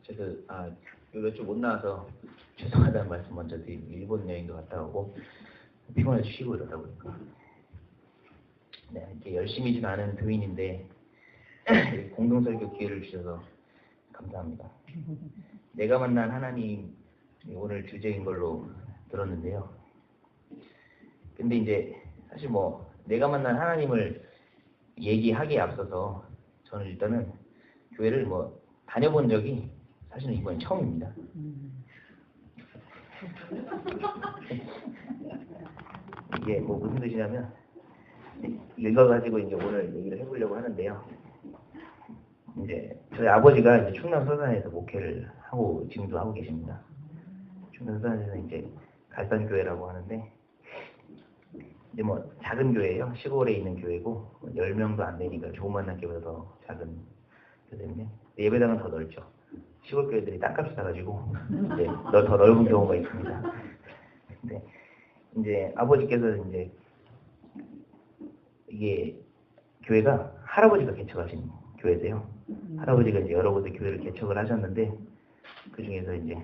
저도 몇 주 못 나와서 죄송하다는 말씀 먼저 드리고, 일본 여행도 갔다 오고 피곤해서 쉬고 이러다 보니까 이렇게 열심히 좀 아는 교인인데 공동설교 기회를 주셔서 감사합니다. 내가 만난 하나님 오늘 주제인 걸로 들었는데요. 근데 이제 사실 뭐 내가 만난 하나님을 얘기하기에 앞서서 저는 일단은 교회를 뭐 다녀본 적이 사실은 이번이 처음입니다. 이게 뭐 무슨 뜻이냐면 이거 가지고 이제 오늘 얘기를 해보려고 하는데요. 이제 저희 아버지가 이제 충남 서산에서 목회를 하고 지금도 하고 계십니다. 충남 서산에서는 이제 갈산교회라고 하는데 이제 뭐 작은 교회예요. 시골에 있는 교회고 10명도 안 되니까 좋은 만남교회보다 더 작은 교회인데 예배당은 더 넓죠. 시골 교회들이 땅값이 싸가지고 이제 더 넓은 경우가 있습니다. 근데 이제 아버지께서 이제 이게 교회가 할아버지가 개척하신 교회세요. 할아버지가 이제 여러 곳에 교회를 개척을 하셨는데 그 중에서 이제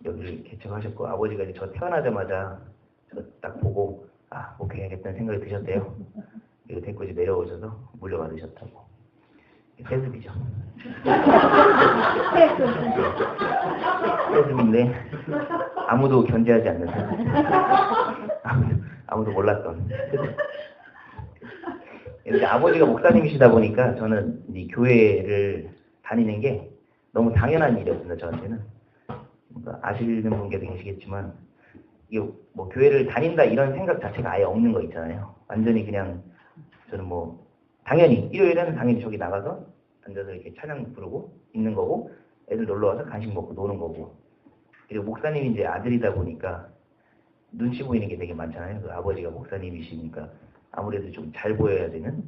여기를 개척하셨고 아버지가 이제 저 태어나자마자 저 딱 보고 목회해야겠다는 생각이 드셨대요. 그리고 데리고 이제 내려오셔서 물려받으셨다고. 세습이죠. 세습인데 아무도 견제하지 않는 세습. 아무도 몰랐던. 근데 아버지가 목사님이시다 보니까 저는 이 교회를 다니는 게 너무 당연한 일이었습니다. 저한테는. 그러니까 아시는 분께도 계시겠지만 이게 뭐 교회를 다닌다 이런 생각 자체가 아예 없는 거 있잖아요. 완전히 그냥 저는 뭐 당연히 일요일에는 당연히 저기 나가서 앉아서 이렇게 찬양 부르고 있는 거고 애들 놀러 와서 간식 먹고 노는 거고 그리고 목사님이 이제 아들이다 보니까 눈치 보이는 게 되게 많잖아요. 그 아버지가 목사님이시니까 아무래도 좀 잘 보여야 되는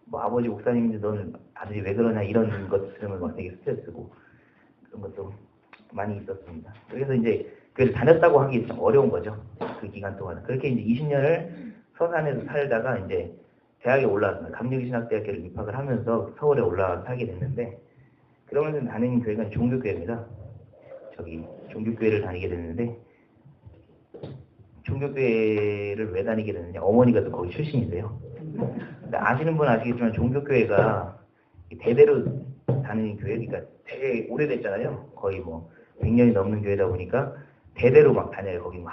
뭐 아버지 목사님인데 너는 아들이 왜 그러냐 이런 것 들으면 막 되게 스트레스고 그런 것도 많이 있었습니다. 그래서 이제 교회를 다녔다고 하기 좀 어려운 거죠. 그 기간 동안. 그렇게 이제 20년을 서산에서 살다가 이제 대학에 올라왔습니다. 강릉신학대학교를 입학을 하면서 서울에 올라와서 살게 됐는데 그러면서 다니는 교회가 종교교회입니다. 저기 종교교회를 다니게 됐는데 종교교회를 왜 다니게 됐느냐 어머니가 또 거기 출신이세요. 아시는 분은 아시겠지만 종교교회가 대대로 다니는 교회 그러니까 되게 오래됐잖아요. 거의 뭐 100년이 넘는 교회다 보니까 대대로 막 다녀요. 거기 뭐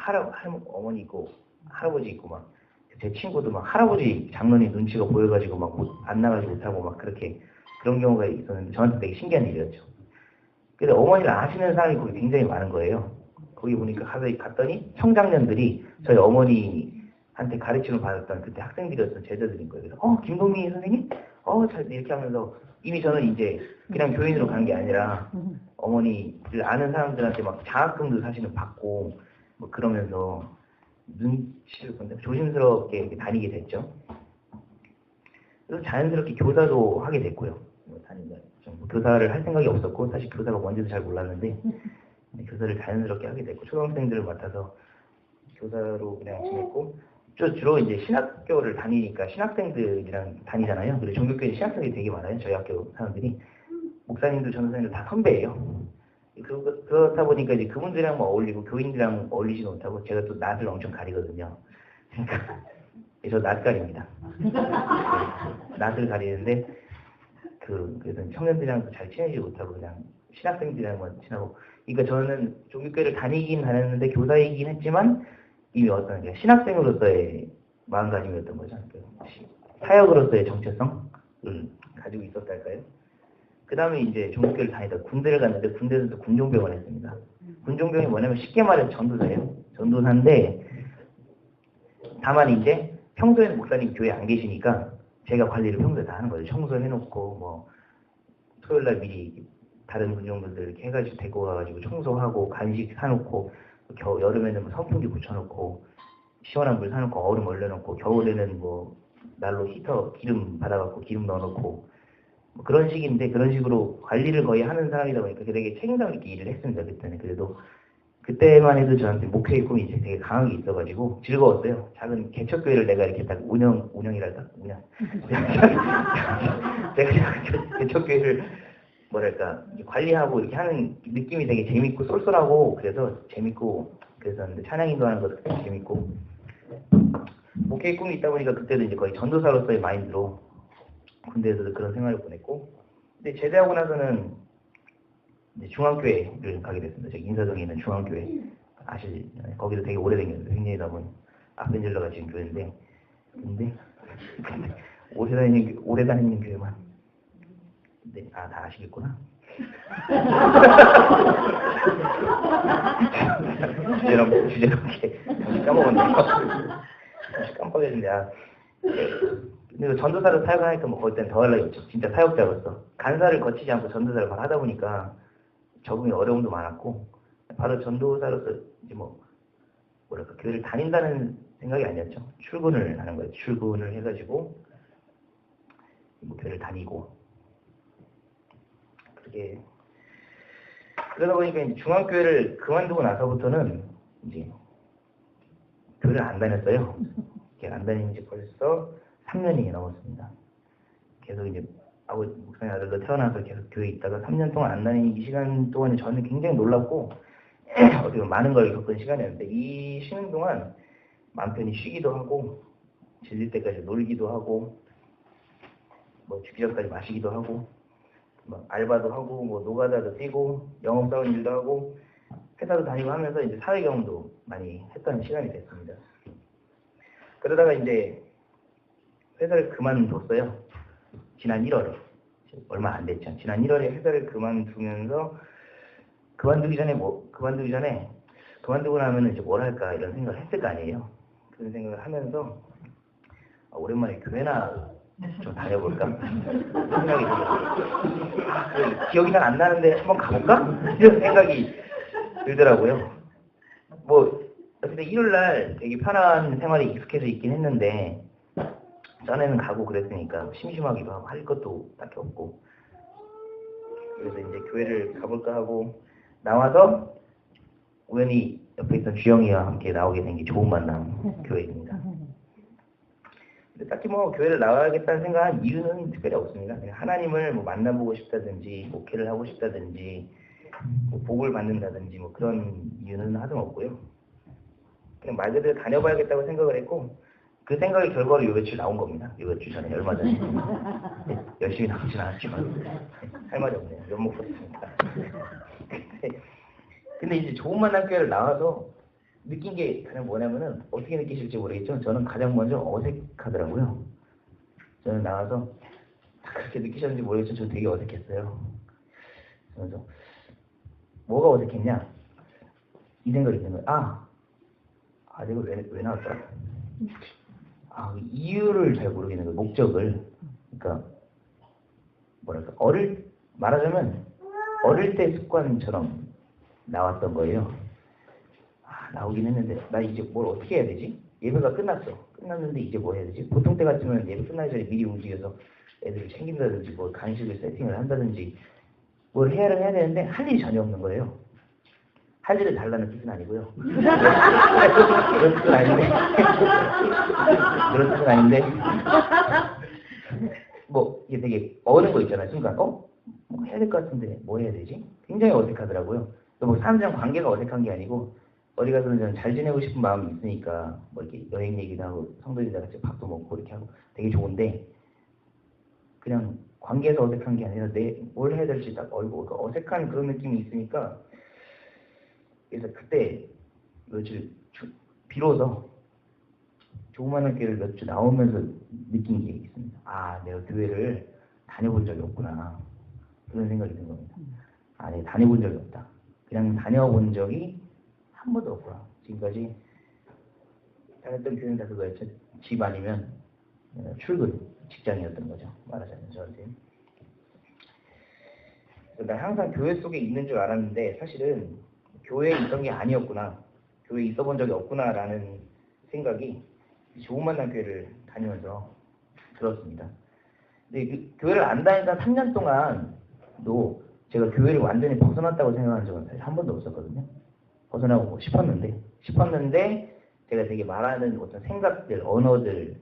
어머니 있고 할아버지 있고 막 제 친구도 막 할아버지 장로님 눈치가 보여가지고 막 안 나가지 못하고 막 그렇게 그런 경우가 있었는데 저한테 되게 신기한 일이었죠. 근데 어머니를 아시는 사람이 거기 굉장히 많은 거예요. 거기 보니까 갔더니 청장년들이 저희 어머니한테 가르침을 받았던 그때 학생들이었던 제자들인 거예요. 그래서 김동민 선생님? 잘 이렇게 하면서 이미 저는 이제 그냥 교인으로 간 게 아니라 어머니를 아는 사람들한테 막 장학금도 사실은 받고 뭐 그러면서 눈치를 본다 조심스럽게 이렇게 다니게 됐죠. 그래서 자연스럽게 교사도 하게 됐고요. 교사를 할 생각이 없었고 사실 교사가 뭔지도 잘 몰랐는데 교사를 자연스럽게 하게 됐고 초등학생들을 맡아서 교사로 그냥 지냈고 주로 이제 신학교를 다니니까 신학생들이랑 다니잖아요. 그리고 종교교회 신학생들이 되게 많아요. 저희 학교 사람들이 목사님들 전도사님들 다 선배예요. 그렇다 보니까 이제 그분들이랑 어울리고 교인들이랑 어울리지 못하고 제가 또 낯을 엄청 가리거든요. 그러니까 저 낯가립니다. 낯을 가리는데 그래서 청년들이랑 잘 친해지지 못하고 그냥 신학생들이랑만 친하고 그러니까 저는 종교교회를 다니긴 다녔는데 교사이긴 했지만 이미 어떤 신학생으로서의 마음가짐이었던 거죠. 사역으로서의 정체성을 가지고 있었달까요? 그 다음에 이제 종교교회를 다니다 군대를 갔는데 군대에서도 군종병을 했습니다. 군종병이 뭐냐면 쉽게 말해서 전도사예요. 전도사인데 다만 이제 평소에는 목사님 교회에 안 계시니까 제가 관리를 평소에 다 하는 거죠. 청소해놓고 뭐 토요일날 미리 다른 군종들을 이렇게 해가지고 데리고 가가지고 청소하고 간식 사놓고 여름에는 뭐 선풍기 붙여놓고 시원한 물 사놓고 얼음 얼려놓고 겨울에는 뭐 난로 히터 기름 받아갖고 기름 넣어놓고 뭐 그런 식인데 그런 식으로 관리를 거의 하는 사람이다 보니까 되게 책임감 있게 일을 했습니다. 그때는. 그래도 그때만 해도 저한테 목회의 꿈이 이제 되게 강하게 있어가지고 즐거웠어요. 작은 개척교회를 내가 이렇게 딱 운영이랄까? 제가 개척교회를 뭐랄까 관리하고 이렇게 하는 느낌이 되게 재밌고 쏠쏠하고 그래서 재밌고 그랬었는데 찬양 인도하는 것도 되게 재밌고 목회의 꿈이 있다 보니까 그때도 이제 거의 전도사로서의 마인드로 군대에서도 그런 생활을 보냈고 근데 제대하고 나서는 이제 중앙교회를 가게 됐습니다. 저기 인사동에 있는 중앙교회 아시잖아요. 거기도 되게 오래 다녔어요. 굉장히 남은 아펜젤러가 지금 교회인데 근데 오래 다니는 교회만 네, 다 아시겠구나. 주제로 이렇게 까먹었네요. 깜빡했는데 근데 전도사를 사역하니까 뭐 거기 때는 더 연락이 없죠. 진짜 사역자로서 간사를 거치지 않고 전도사를 바로 하다 보니까 적응이 어려움도 많았고 바로 전도사로서 이제 뭐랄까 교회를 다닌다는 생각이 아니었죠. 출근을 하는 거예요. 출근을 해가지고 뭐 교회를 다니고 그렇게 그러다 보니까 이제 중앙교회를 그만두고 나서부터는 이제 교회를 안 다녔어요. 안 다닌 지 벌써 3년이 넘었습니다. 계속 이제 아버지 목사님 아들도 태어나서 계속 교회에 있다가 3년 동안 안 다니는 이 시간 동안에 저는 굉장히 놀랍고 어떻게 보면 많은 걸 겪은 시간이었는데 이 쉬는 동안 마음 편히 쉬기도 하고 질릴 때까지 놀기도 하고 뭐 죽기 전까지 마시기도 하고 뭐 알바도 하고 뭐 노가다도 뛰고 영업사원 일도 하고 회사도 다니고 하면서 이제 사회 경험도 많이 했던 시간이 됐습니다. 그러다가 이제 회사를 그만뒀어요. 지난 1월에 얼마 안 됐죠. 지난 1월에 회사를 그만두면서 그만두기 전에 그만두고 나면 이제 뭘 할까 이런 생각을 했을 거 아니에요. 그런 생각을 하면서 오랜만에 교회나 좀 다녀볼까 생각이 들었어요. 기억이 잘 안 나는데 한번 가볼까 이런 생각이 들더라고요. 근데 일요일날 되게 편한 생활이 익숙해져 있긴 했는데 전에는 가고 그랬으니까 심심하기도 하고 할 것도 딱히 없고 그래서 이제 교회를 가볼까 하고 나와서 우연히 옆에 있던 주영이와 함께 나오게 된 게 좋은 만남 교회입니다. 근데 딱히 교회를 나와야겠다는 생각한 이유는 특별히 없습니다. 그냥 하나님을 만나보고 싶다든지 목회를 하고 싶다든지 복을 받는다든지 그런 이유는 하등 없고요. 그냥 말 그대로 다녀봐야겠다고 생각을 했고 그 생각의 결과로 요 며칠 나온 겁니다. 요 며칠 전에 얼마 전에 열심히 나오진 않았지만 할 말이 없네요. 면목 썼습니다. 근데 이제 좋은 만남 교회를 나와서 느낀 게 가장 뭐냐면은 어떻게 느끼실지 모르겠지만 저는 가장 먼저 어색하더라고요. 저는 나와서 그렇게 느끼셨는지 모르겠지만 저는 되게 어색했어요. 그래서 뭐가 어색했냐 이 생각이 드는 거예요. 내가 왜 나왔더라? 이유를 잘 모르겠는 거예요. 목적을. 그러니까 뭐랄까 말하자면 어릴 때 습관처럼 나왔던 거예요. 나오긴 했는데 나 이제 뭘 어떻게 해야 되지? 예배가 끝났는데 이제 뭐 해야 되지? 보통 때 같으면 예배 끝나기 전에 미리 움직여서 애들을 챙긴다든지 간식을 세팅을 한다든지 뭘 해야 되는데 할 일이 전혀 없는 거예요. 할 일을 달라는 뜻은 아니고요. 그런 뜻은 아닌데 그런 뜻은 아닌데 이게 되게 어는 거 있잖아요. 순간 해야 될 것 같은데 뭐 해야 되지? 굉장히 어색하더라고요. 사람들이랑 관계가 어색한 게 아니고 어디 가서는 잘 지내고 싶은 마음이 있으니까 이렇게 여행 얘기도 하고 성도들이랑 같이 밥도 먹고 이렇게 하고 되게 좋은데 그냥 관계에서 어색한 게 아니라 뭘 해야 될지 딱 어색한 그런 느낌이 있으니까 그래서 그때 며칠 비로소 좋은 만남 교회를 몇 주 나오면서 느낀 게 있습니다. 내가 교회를 다녀본 적이 없구나 그런 생각이 든 겁니다. 내가 다녀본 적이 없다. 그냥 다녀본 적이 한 번도 없구나. 지금까지 다녔던 교회는 다 그거였죠. 집 아니면 출근, 직장이었던 거죠. 말하자면 저한테. 난 항상 교회 속에 있는 줄 알았는데 사실은 교회에 있던 게 아니었구나. 교회에 있어 본 적이 없구나라는 생각이 좋은 만남 교회를 다니면서 들었습니다. 근데 교회를 안 다니던 3년 동안도 제가 교회를 완전히 벗어났다고 생각한 적은 사실 한 번도 없었거든요. 벗어나고 싶었는데 제가 되게 말하는 어떤 생각들, 언어들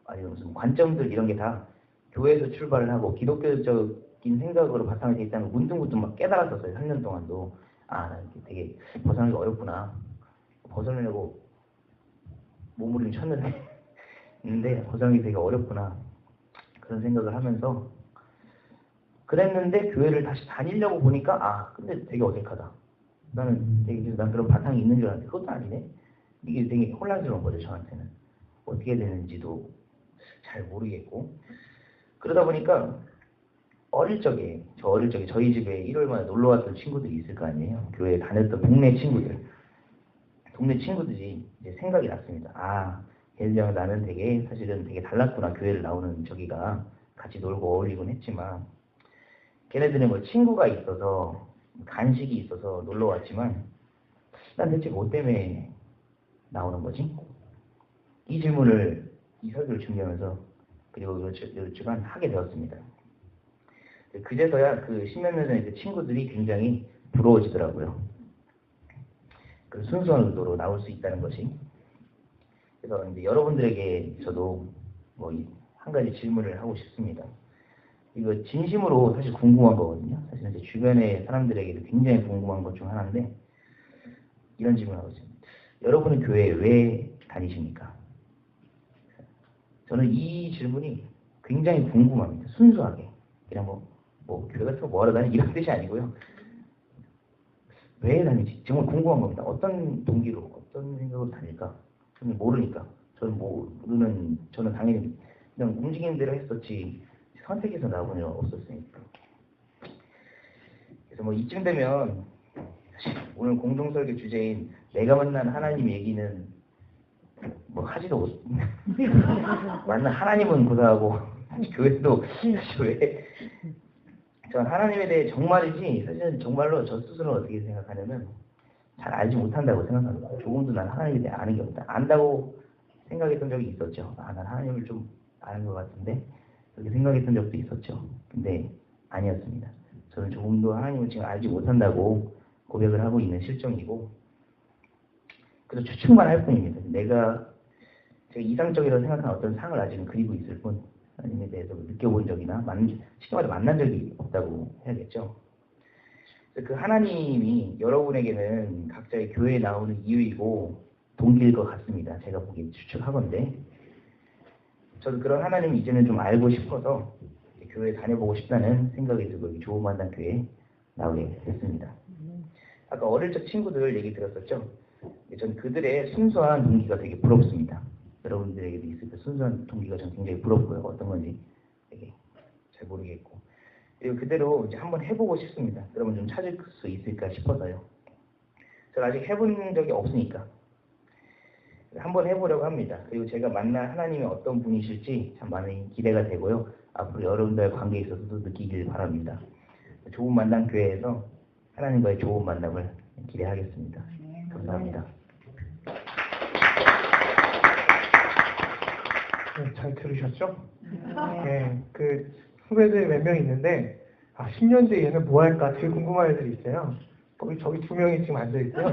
아니면 무슨 관점들 이런 게 다 교회에서 출발을 하고 기독교적인 생각으로 바탕이 돼 있다는 걸 문득문득 막 깨달았었어요. 3년 동안도. 아, 나 이게 되게 벗어나기 어렵구나. 벗어나려고 몸부림 쳤는데, 근데 벗어나기 되게 어렵구나. 그런 생각을 하면서 그랬는데 교회를 다시 다니려고 보니까 아, 근데 되게 어색하다. 난 그런 바탕이 있는 줄 알았는데 그것도 아니네. 이게 되게 혼란스러운 거죠, 저한테는. 어떻게 되는지도 잘 모르겠고. 그러다 보니까 어릴 적에 저희 집에 일요일마다 놀러 왔던 친구들이 있을 거 아니에요. 교회에 다녔던 동네 친구들이 이제 생각이 났습니다. 아, 걔들이랑 나는 사실은 되게 달랐구나. 교회를 나오는 저기가 같이 놀고 어울리곤 했지만 걔네들은 뭐 친구가 있어서 간식이 있어서 놀러 왔지만 난 대체 뭐 때문에 나오는 거지? 이 질문을 이 설교를 준비하면서 그리고 요 주간 하게 되었습니다. 그제서야 그 십몇 년 전에 그 친구들이 굉장히 부러워지더라고요. 그 순수한 의도로 나올 수 있다는 것이. 그래서 이제 여러분들에게 저도 뭐 한 가지 질문을 하고 싶습니다. 이거 진심으로 사실 궁금한 거거든요. 사실 이제 주변의 사람들에게도 굉장히 궁금한 것 중 하나인데 이런 질문을 하고 있습니다. 여러분은 교회에 왜 다니십니까? 저는 이 질문이 굉장히 궁금합니다. 순수하게. 그냥 뭐 교회 같은 거 뭐하러 다니? 이런 뜻이 아니고요. 왜 다니지? 정말 궁금한 겁니다. 어떤 동기로, 어떤 생각으로 다닐까? 저는 모르니까. 저는 당연히 그냥 움직이는 대로 했었지 선택해서 나온 일 없었으니까. 그래서 뭐 이쯤 되면 사실 오늘 공동설교 주제인 내가 만난 하나님 얘기는 뭐 하지도 못. 만난 하나님은 고사하고 교회도 왜? 전 하나님에 대해 정말이지 사실은 정말로 저 스스로는 어떻게 생각하냐면 잘 알지 못한다고 생각합니다. 조금도 난 하나님에 대해 아는 게 없다. 안다고 생각했던 적이 있었죠. 아, 난 하나님을 좀 아는 것 같은데 그렇게 생각했던 적도 있었죠. 근데 아니었습니다. 저는 조금도 하나님을 지금 알지 못한다고 고백을 하고 있는 실정이고 그래서 추측만 할 뿐입니다. 제가 이상적이라고 생각하는 어떤 상을 아직은 그리고 있을 뿐 하나님에 대해서 느껴본 적이나 쉽게 말해 만난 적이 없다고 해야겠죠. 그 하나님이 여러분에게는 각자의 교회에 나오는 이유이고 동기일 것 같습니다. 제가 보기엔 추측하건데 저도 그런 하나님을 이제는 좀 알고 싶어서 교회에 다녀보고 싶다는 생각이 들고 좋은 만남 교회에 나오게 됐습니다. 아까 어릴 적 친구들 얘기 들었었죠. 전 그들의 순수한 동기가 되게 부럽습니다. 여러분들에게도 있을 때 순수한 동기가 전 굉장히 부럽고요. 어떤 건지 되게 잘 모르겠고 그리고 그대로 이제 한번 해보고 싶습니다. 그러면 좀 찾을 수 있을까 싶어서요. 저는 아직 해본 적이 없으니까 한번 해보려고 합니다. 그리고 제가 만난 하나님이 어떤 분이실지 참 많은 기대가 되고요. 앞으로 여러분들의 관계에 있어서도 느끼길 바랍니다. 좋은 만남 교회에서 하나님과의 좋은 만남을 기대하겠습니다. 감사합니다. 네, 잘 들으셨죠? 네, 그 후배들 몇 명 있는데 10년 뒤에 얘는 뭐 할까 되게 궁금한 애들이 있어요. 저기 2명이 지금 앉아 있고요.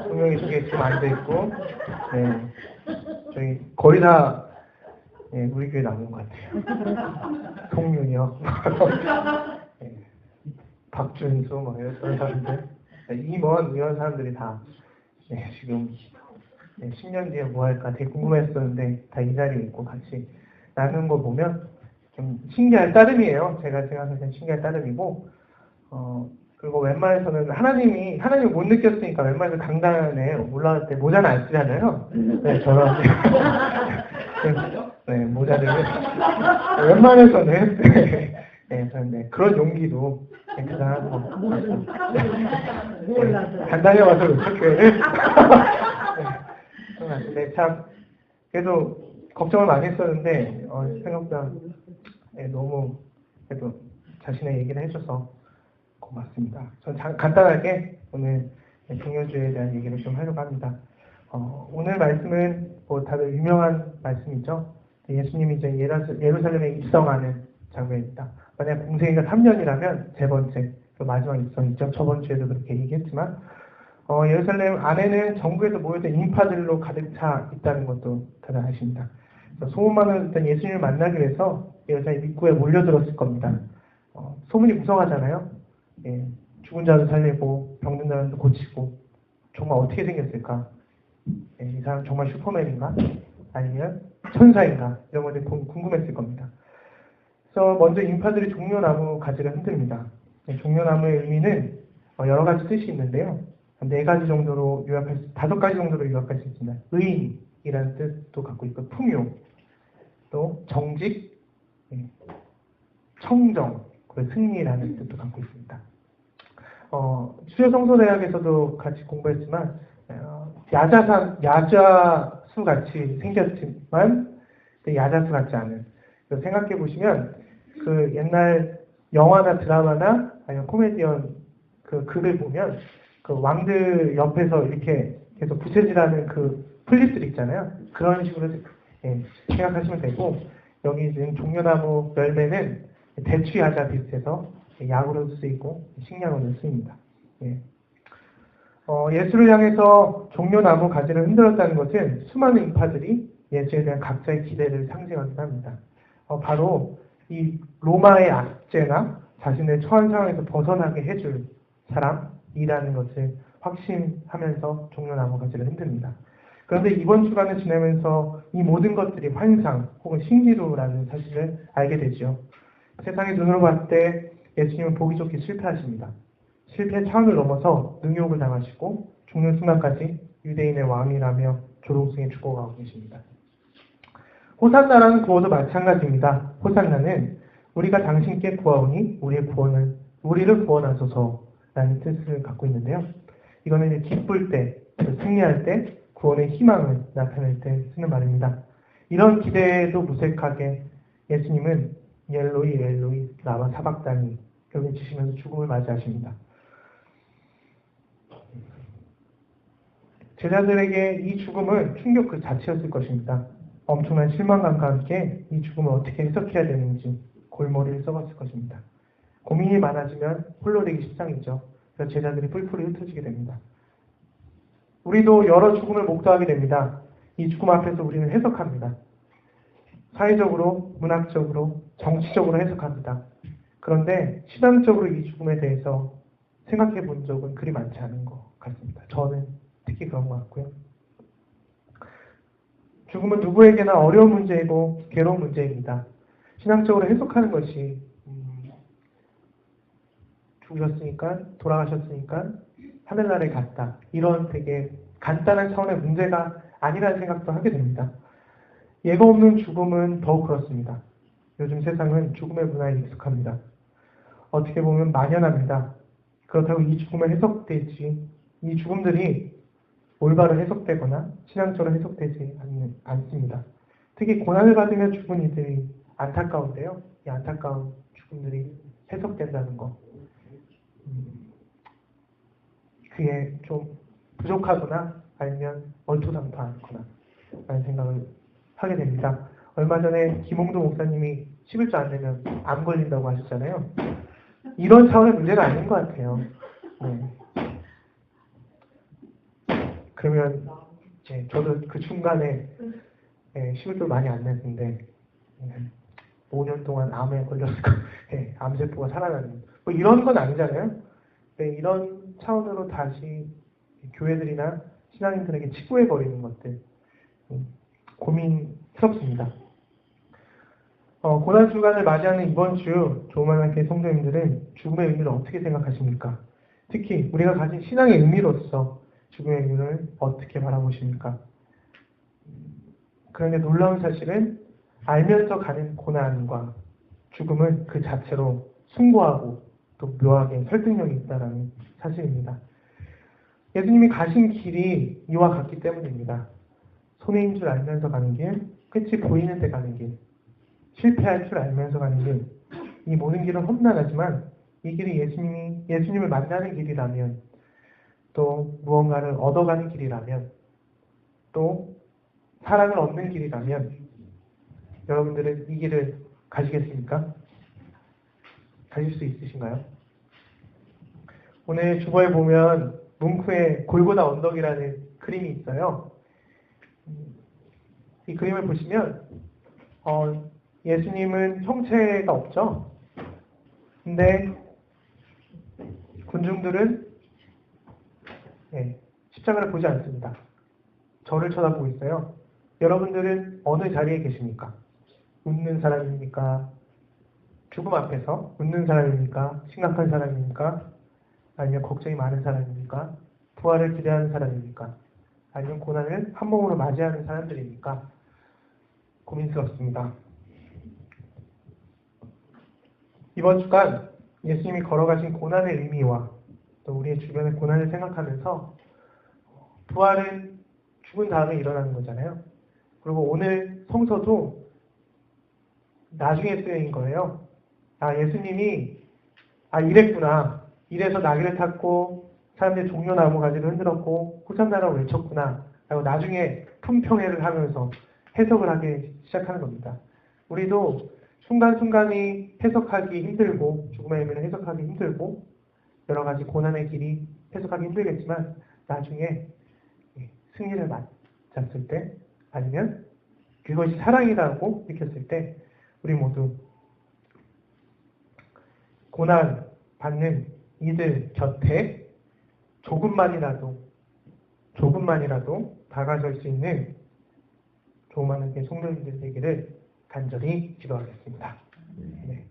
2명이 저기 지금 앉아 있고, 네, 저희 거의 다 네, 우리 교회 나온 것 같아요. 송윤이요, 네, 박준수 막 이런 사람들, 임원 이런 사람들이 다 네, 지금 10년 뒤에 뭐 할까 되게 궁금했었는데 다 이 자리에 있고 같이 나누는 거 보면 좀 신기할 따름이에요. 제가 생각하기엔 신기할 따름이고 그리고 웬만해서는 하나님을 못 느꼈으니까 웬만해서 강단에 올라갈 때 모자는 안 쓰잖아요. 네, 저런 네, 모자를 웬만해서는 네, 그런 용기도 대단하고 간단히 와서 교회를 네, 참 그래도 걱정을 많이 했었는데 생각보다 너무 그래도 자신의 얘기를 해줘서 고맙습니다. 전 간단하게 오늘 종료주에 대한 얘기를 좀 하려고 합니다. 오늘 말씀은 뭐 다들 유명한 말씀이죠. 예수님이 이제 예루살렘에 입성하는 장면입니다. 만약 공생애가 3년이라면 세 번째, 그 마지막 입성이죠. 저번 주에도 그렇게 얘기했지만 예루살렘 안에는 전국에서 모여든 인파들로 가득 차 있다는 것도 다들 아십니다. 소문만은 일단 예수님을 만나기 위해서 여자의 입구에 몰려들었을 겁니다. 소문이 무성하잖아요. 예, 죽은 자도 살리고 병든 자도 고치고 정말 어떻게 생겼을까? 예, 이 사람 정말 슈퍼맨인가? 아니면 천사인가? 이런 것들이 궁금했을 겁니다. 그래서 먼저 인파들이 종려나무 가지를 흔듭니다. 예, 종려나무의 의미는 여러 가지 뜻이 있는데요. 네 가지 정도로 요약할 수, 5가지 정도로 요약할 수 있습니다. 의인이라는 뜻도 갖고 있고, 풍요, 또 정직, 예, 청정, 그리고 승리라는 뜻도 갖고 있습니다. 수요성서대학에서도 같이 공부했지만 야자수 같이 생겼지만 야자수 같지 않은. 생각해 보시면 그 옛날 영화나 드라마나 아니면 코미디언 그 글을 보면 그 왕들 옆에서 이렇게 계속 부채질하는 그 플립들 있잖아요. 그런 식으로 생각하시면 되고, 여기 지금 종려나무 열매는 대추야자 비슷해서 약으로 쓰이고 식량으로 쓰입니다. 예수를 향해서 종려나무 가지를 흔들었다는 것은 수많은 인파들이 예수에 대한 각자의 기대를 상징하기도 합니다. 바로 이 로마의 압제나 자신의 처한 상황에서 벗어나게 해줄 사람이라는 것을 확신하면서 종려나무 가지를 흔듭니다. 그런데 이번 주간을 지나면서 이 모든 것들이 환상 혹은 신기루라는 사실을 알게 되죠. 세상의 눈으로 봤을 때 예수님은 보기 좋게 실패하십니다. 실패의 차원을 넘어서 능욕을 당하시고 죽는 순간까지 유대인의 왕이라며 조롱승에 죽어가고 계십니다. 호산나라는 구호도 마찬가지입니다. 호산나는 우리가 당신께 구하오니 우리를 구원하소서라는 뜻을 갖고 있는데요. 이거는 이제 기쁠 때, 승리할 때, 구원의 희망을 나타낼 때 쓰는 말입니다. 이런 기대에도 무색하게 예수님은 엘로이 엘로이 라마 사박다니 여기 주시면서 죽음을 맞이하십니다. 제자들에게 이 죽음은 충격 그 자체였을 것입니다. 엄청난 실망감과 함께 이 죽음을 어떻게 해석해야 되는지 골머리를 썩었을 것입니다. 고민이 많아지면 홀로 되기 십상이죠. 그래서 제자들이 뿔뿔이 흩어지게 됩니다. 우리도 여러 죽음을 목도하게 됩니다. 이 죽음 앞에서 우리는 해석합니다. 사회적으로, 문학적으로, 정치적으로 해석합니다. 그런데 신앙적으로 이 죽음에 대해서 생각해 본 적은 그리 많지 않은 것 같습니다. 저는 특히 그런 것 같고요. 죽음은 누구에게나 어려운 문제이고 괴로운 문제입니다. 신앙적으로 해석하는 것이 죽으셨으니까, 돌아가셨으니까 하늘나라에 갔다. 이런 되게 간단한 차원의 문제가 아니라는 생각도 하게 됩니다. 예고 없는 죽음은 더욱 그렇습니다. 요즘 세상은 죽음의 문화에 익숙합니다. 어떻게 보면 만연합니다. 그렇다고 이 죽음을 해석되지, 이 죽음들이 올바로 해석되거나 신앙적으로 해석되지 않습니다. 특히 고난을 받으며 죽은 이들이 안타까운데요. 이 안타까운 죽음들이 해석된다는 것. 그게 좀 부족하거나 아니면 얼토당토 않거나 라는 생각을 하게 됩니다. 얼마 전에 김홍도 목사님이 11주 안 되면 암 걸린다고 하셨잖아요. 이런 차원의 문제가 아닌 것 같아요. 네. 그러면 저도 그 중간에 11주 많이 안 됐는데 5년 동안 암에 걸렸을 거, 암세포가 살아나는 뭐 이런 건 아니잖아요. 이런 차원으로 다시 교회들이나 신앙인들에게 치부해버리는 것들 고민스럽습니다. 고난주간을 맞이하는 이번 주 조만하게 성도님들은 죽음의 의미를 어떻게 생각하십니까? 특히 우리가 가진 신앙의 의미로서 죽음의 의미를 어떻게 바라보십니까? 그런데 놀라운 사실은 알면서 가는 고난과 죽음은 그 자체로 숭고하고 또 묘하게 설득력이 있다는 사실입니다. 예수님이 가신 길이 이와 같기 때문입니다. 손해인 줄 알면서 가는 길, 끝이 보이는 데 가는 길, 실패할 줄 알면서 가는 길, 이 모든 길은 험난하지만 이 길이 예수님을 만나는 길이라면, 또 무언가를 얻어가는 길이라면, 또 사랑을 얻는 길이라면 여러분들은 이 길을 가시겠습니까? 가실 수 있으신가요? 오늘 주보에 보면 뭉크의 골고다 언덕이라는 그림이 있어요. 이 그림을 보시면 예수님은 형체가 없죠. 근데 군중들은 십자가를 보지 않습니다. 저를 쳐다보고 있어요. 여러분들은 어느 자리에 계십니까? 웃는 사람입니까? 죽음 앞에서 웃는 사람입니까? 심각한 사람입니까? 아니면 걱정이 많은 사람입니까? 부활을 기대하는 사람입니까? 아니면 고난을 한 몸으로 맞이하는 사람들입니까? 고민스럽습니다. 이번 주간 예수님이 걸어가신 고난의 의미와 또 우리의 주변의 고난을 생각하면서 부활은 죽은 다음에 일어나는 거잖아요. 그리고 오늘 성서도 나중에 쓰인 거예요. 예수님이 이랬구나. 이래서 나귀를 탔고 사람들이 종려나무 가지를 흔들었고 호산나라고 외쳤구나. 라고 나중에 품평회를 하면서 해석을 하기 시작하는 겁니다. 우리도 순간순간이 해석하기 힘들고 죽음의 의미를 해석하기 힘들고 여러 가지 고난의 길이 해석하기 힘들겠지만 나중에 승리를 맞았을 때 아니면 그것이 사랑이라고 느꼈을 때 우리 모두 고난 받는 이들 곁에 조금만이라도 다가설 수 있는 조그마한 성도님들 되기를 간절히 기도하겠습니다. 네.